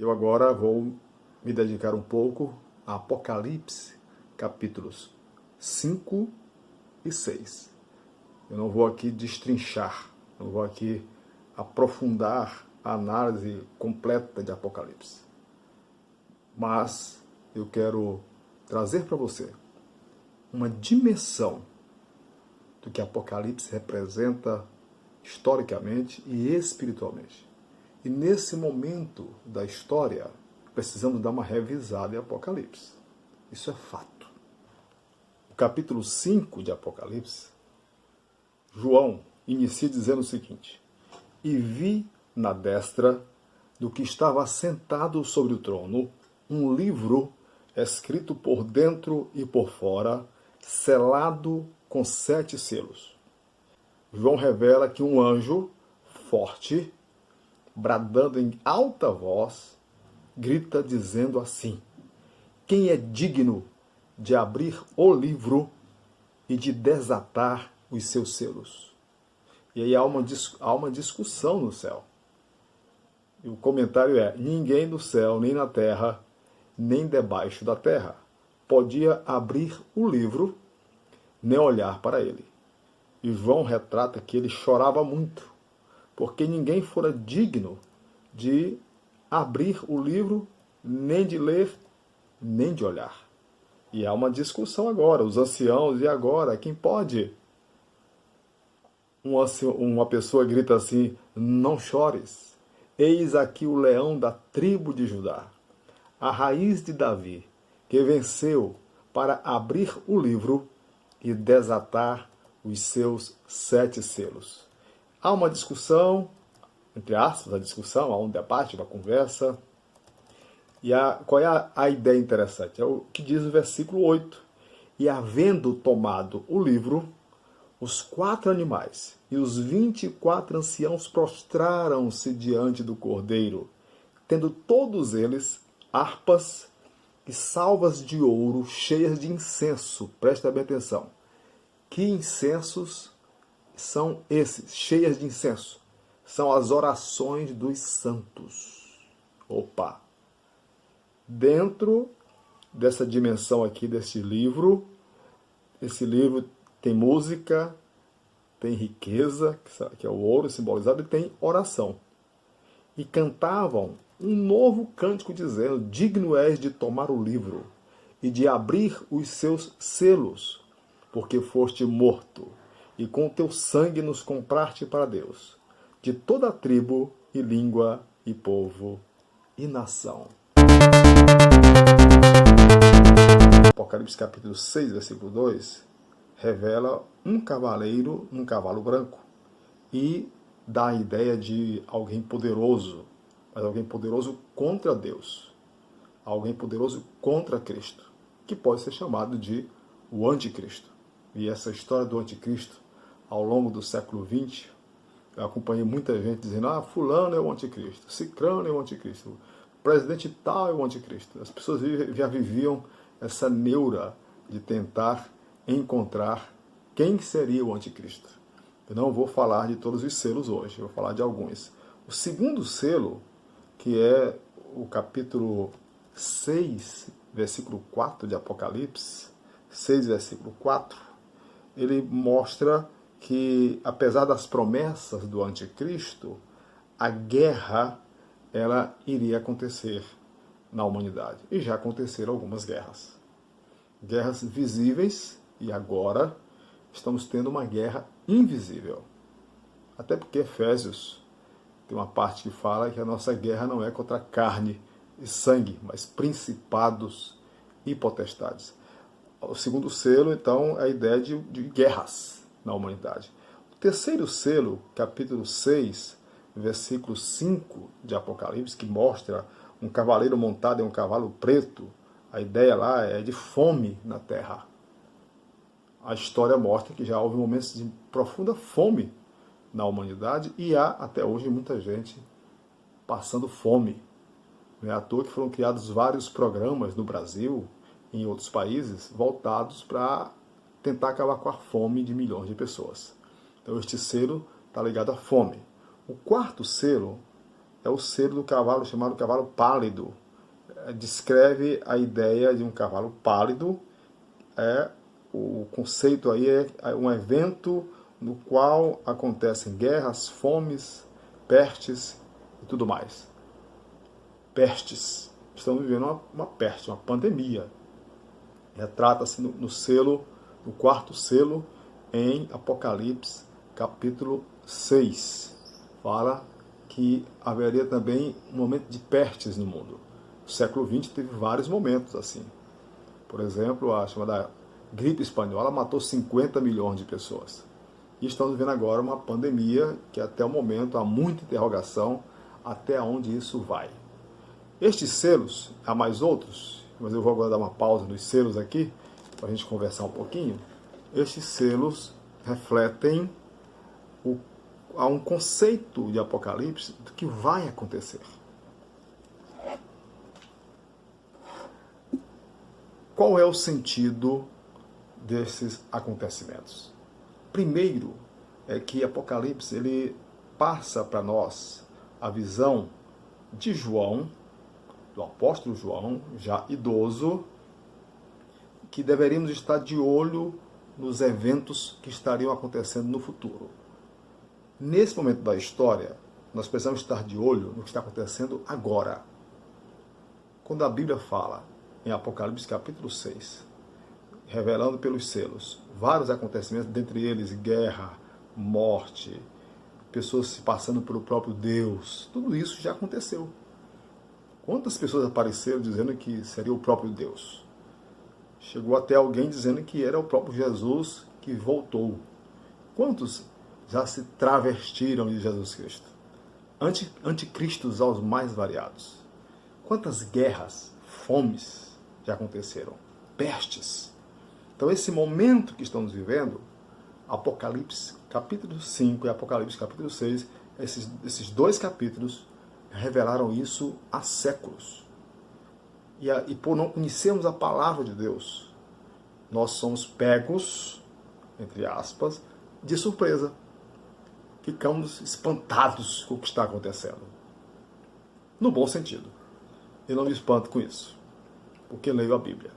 Eu agora vou me dedicar um pouco a Apocalipse, capítulos 5 e 6. Eu não vou aqui destrinchar, não vou aqui aprofundar a análise completa de Apocalipse. Mas eu quero trazer para você uma dimensão do que Apocalipse representa historicamente e espiritualmente. E nesse momento da história, precisamos dar uma revisada em Apocalipse. Isso é fato. O capítulo 5 de Apocalipse, João inicia dizendo o seguinte: E vi na destra do que estava sentado sobre o trono um livro escrito por dentro e por fora, selado com 7 selos. João revela que um anjo forte, bradando em alta voz, grita dizendo assim: Quem é digno de abrir o livro e de desatar os seus selos? E aí há uma discussão no céu. E o comentário é: ninguém no céu, nem na terra, nem debaixo da terra podia abrir o livro, nem olhar para ele. E João retrata que ele chorava muito, porque ninguém fora digno de abrir o livro, nem de ler, nem de olhar. E há uma discussão agora, os anciãos, e agora, quem pode? Uma pessoa grita assim: não chores, eis aqui o leão da tribo de Judá, a raiz de Davi, que venceu para abrir o livro e desatar os seus 7 selos. Há uma discussão, entre aspas, há um debate, uma conversa. E qual é a ideia interessante? É o que diz o versículo 8. E havendo tomado o livro, os 4 animais e os 24 anciãos prostraram-se diante do Cordeiro, tendo todos eles harpas e salvas de ouro cheias de incenso. Presta bem atenção. Que incensos são esses, cheias de incenso? São as orações dos santos. Opa! Dentro dessa dimensão aqui, deste livro, esse livro tem música, tem riqueza, que é o ouro simbolizado, e tem oração. E cantavam um novo cântico dizendo: digno és de tomar o livro e de abrir os seus selos, porque foste morto, e com o teu sangue nos compraste para Deus, de toda a tribo e língua e povo e nação. Apocalipse capítulo 6, versículo 2, revela um cavaleiro num cavalo branco e dá a ideia de alguém poderoso, mas alguém poderoso contra Deus, alguém poderoso contra Cristo, que pode ser chamado de o anticristo. E essa história do anticristo, ao longo do século XX, eu acompanhei muita gente dizendo: fulano é o anticristo, cicrano é o anticristo, o presidente tal é o anticristo. As pessoas já viviam essa neura de tentar encontrar quem seria o anticristo. Eu não vou falar de todos os selos hoje, eu vou falar de alguns. O segundo selo, que é o capítulo 6, versículo 4 de Apocalipse, 6, versículo 4, ele mostra que, apesar das promessas do anticristo, a guerra ela iria acontecer na humanidade. E já aconteceram algumas guerras. Guerras visíveis, e agora estamos tendo uma guerra invisível. Até porque Efésios tem uma parte que fala que a nossa guerra não é contra carne e sangue, mas principados e potestades. O segundo selo, então, é a ideia de guerras na humanidade. O terceiro selo, capítulo 6, versículo 5 de Apocalipse, que mostra um cavaleiro montado em um cavalo preto. A ideia lá é de fome na terra. A história mostra que já houve momentos de profunda fome na humanidade e há até hoje muita gente passando fome. Não é à toa que foram criados vários programas no Brasil e em outros países voltados para tentar acabar com a fome de milhões de pessoas. Então este selo está ligado à fome. O quarto selo é o selo do cavalo chamado cavalo pálido. Descreve a ideia de um cavalo pálido. O conceito aí é um evento no qual acontecem guerras, fomes, pestes e tudo mais. Pestes. Estamos vivendo uma peste, uma pandemia. Retrata-se no selo, no quarto selo, em Apocalipse, capítulo 6. Fala que haveria também um momento de pestes no mundo. O século XX teve vários momentos assim. Por exemplo, a chamada gripe espanhola matou 50 milhões de pessoas. E estamos vendo agora uma pandemia que até o momento há muita interrogação até onde isso vai. Estes selos, há mais outros, mas eu vou agora dar uma pausa nos selos aqui, para a gente conversar um pouquinho. Estes selos refletem há um conceito de Apocalipse do que vai acontecer. Qual é o sentido desses acontecimentos? Primeiro, é que Apocalipse ele passa para nós a visão de João, do apóstolo João, já idoso, que deveríamos estar de olho nos eventos que estariam acontecendo no futuro. Nesse momento da história, nós precisamos estar de olho no que está acontecendo agora. Quando a Bíblia fala, em Apocalipse capítulo 6, revelando pelos selos vários acontecimentos, dentre eles guerra, morte, pessoas se passando pelo próprio Deus, tudo isso já aconteceu. Quantas pessoas apareceram dizendo que seria o próprio Deus? Chegou até alguém dizendo que era o próprio Jesus que voltou. Quantos já se travestiram de Jesus Cristo? Anticristos aos mais variados. Quantas guerras, fomes já aconteceram? Pestes. Então esse momento que estamos vivendo, Apocalipse capítulo 5 e Apocalipse capítulo 6, esses dois capítulos revelaram isso há séculos. E por não conhecermos a palavra de Deus, nós somos pegos, entre aspas, de surpresa. Ficamos espantados com o que está acontecendo. No bom sentido. Eu não me espanto com isso, porque leio a Bíblia.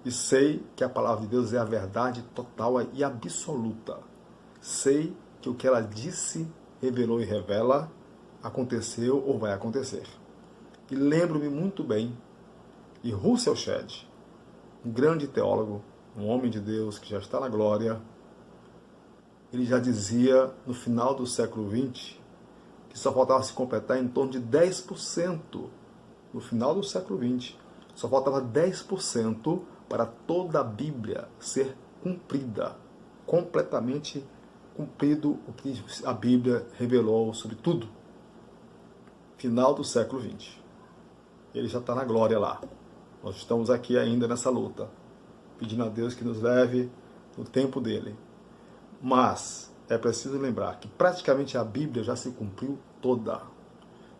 E sei que a palavra de Deus é a verdade total e absoluta. Sei que o que ela disse, revelou e revela aconteceu ou vai acontecer. E lembro-me muito bem de Russell Shedd, um grande teólogo, um homem de Deus que já está na glória. Ele já dizia, no final do século XX, que só faltava se completar em torno de 10%. No final do século XX, só faltava 10% para toda a Bíblia ser cumprida, completamente cumprido o que a Bíblia revelou sobre tudo. Final do século XX. Ele já está na glória lá. Nós estamos aqui ainda nessa luta, pedindo a Deus que nos leve no tempo dele. Mas é preciso lembrar que praticamente a Bíblia já se cumpriu toda.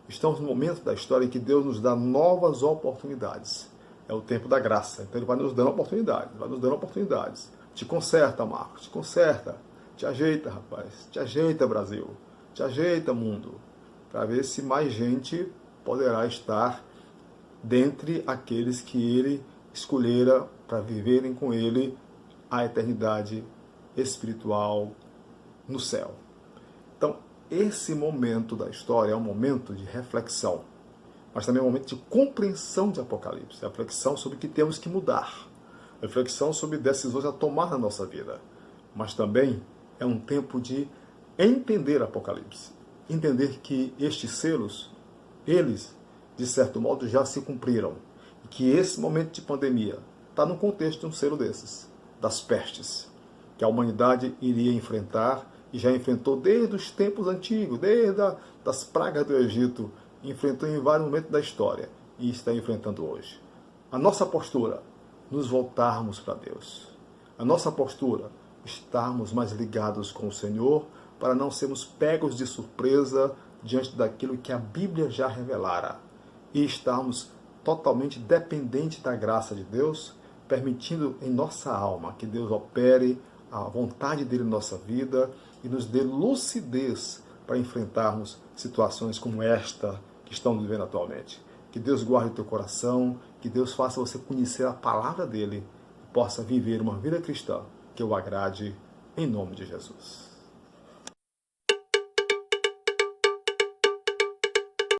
Estamos no momento da história em que Deus nos dá novas oportunidades. É o tempo da graça. Então Ele vai nos dando oportunidades. Te conserta, Marcos, te conserta. Te ajeita, rapaz. Te ajeita, Brasil. Te ajeita, mundo. Para ver se mais gente poderá estar dentre aqueles que Ele escolhera para viverem com Ele a eternidade espiritual no céu. Então, esse momento da história é um momento de reflexão, mas também é um momento de compreensão de Apocalipse, reflexão sobre o que temos que mudar, reflexão sobre decisões a tomar na nossa vida, mas também é um tempo de entender Apocalipse, entender que estes selos, eles, de certo modo, já se cumpriram, e que esse momento de pandemia está no contexto de um selo desses, das pestes, que a humanidade iria enfrentar e já enfrentou desde os tempos antigos, desde das pragas do Egito, enfrentou em vários momentos da história e está enfrentando hoje. A nossa postura, nos voltarmos para Deus. A nossa postura, estarmos mais ligados com o Senhor para não sermos pegos de surpresa diante daquilo que a Bíblia já revelara e estarmos totalmente dependentes da graça de Deus, permitindo em nossa alma que Deus opere a vontade dele em nossa vida e nos dê lucidez para enfrentarmos situações como esta que estamos vivendo atualmente. Que Deus guarde o teu coração, que Deus faça você conhecer a palavra dele e possa viver uma vida cristã que o agrade, em nome de Jesus.